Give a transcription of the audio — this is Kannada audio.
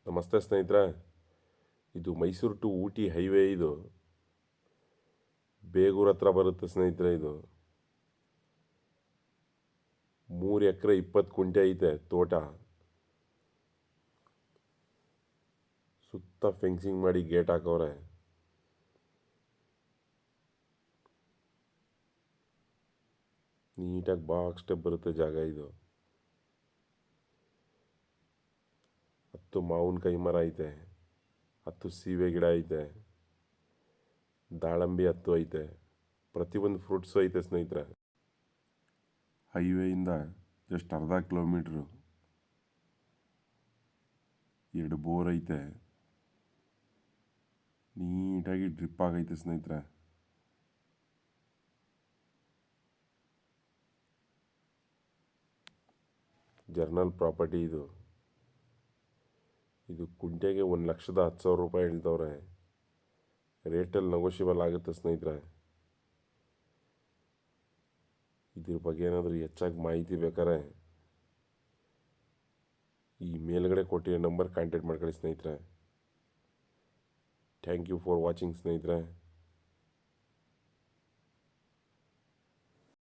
ನಮಸ್ತೆ ಸ್ನೇಹಿತರೆ. ಇದು ಮೈಸೂರು ಟು ಊಟಿ ಹೈವೇ. ಇದು ಬೇಗೂರು ಹತ್ರ ಬರುತ್ತೆ ಸ್ನೇಹಿತರೆ. ಇದು 3 ಎಕರೆ 20 ಕುಂಟೆ ಐತೆ ತೋಟ. ಸುತ್ತ ಫೆನ್ಸಿಂಗ್ ಮಾಡಿ ಗೇಟ್ ಹಾಕವ್ರೆ. ನೀಟಾಗಿ ಬಾಕ್ಸ್ ಸ್ಟೆಪ್ ಬರುತ್ತೆ ಜಾಗ. ಇದು 10 ಮಾವಿನಕಾಯಿ ಮರ ಐತೆ, 10 ಸೀಬೆ ಗಿಡ ಐತೆ, ದಾಳಂಬಿ 10 ಐತೆ. ಪ್ರತಿಯೊಂದು ಫ್ರೂಟ್ಸು ಐತೆ ಸ್ನೇಹಿತರೆ. ಹೈವೇಯಿಂದ ಜಸ್ಟ್ ಅರ್ಧ ಕಿಲೋಮೀಟ್ರು 2 ಬೋರ್ ಐತೆ. ನೀಟಾಗಿ ಡ್ರಿಪ್ ಆಗೈತೆ ಸ್ನೇಹಿತರೆ. ಜರ್ನಲ್ ಪ್ರಾಪರ್ಟಿ ಇದು. ಕುಂಟೆಗೆ 1,10,000 ರೂಪಾಯಿ ಹೇಳ್ತವ್ರೆ. ರೇಟಲ್ಲಿ ನೆಗೋಷಿಯಬಲ್ ಆಗುತ್ತೆ ಸ್ನೇಹಿತರೆ. ಇದ್ರ ಬಗ್ಗೆ ಏನಾದರೂ ಹೆಚ್ಚಾಗಿ ಮಾಹಿತಿ ಬೇಕಾದ್ರೆ ಈ ಮೇಲ್ಗಡೆ ಕೊಟ್ಟಿರೋ ನಂಬರ್ ಕಾಂಟ್ಯಾಕ್ಟ್ ಮಾಡ್ಕೊಳ್ಳಿ ಸ್ನೇಹಿತರೆ. ಥ್ಯಾಂಕ್ ಯು ಫಾರ್ ವಾಚಿಂಗ್ ಸ್ನೇಹಿತರೆ.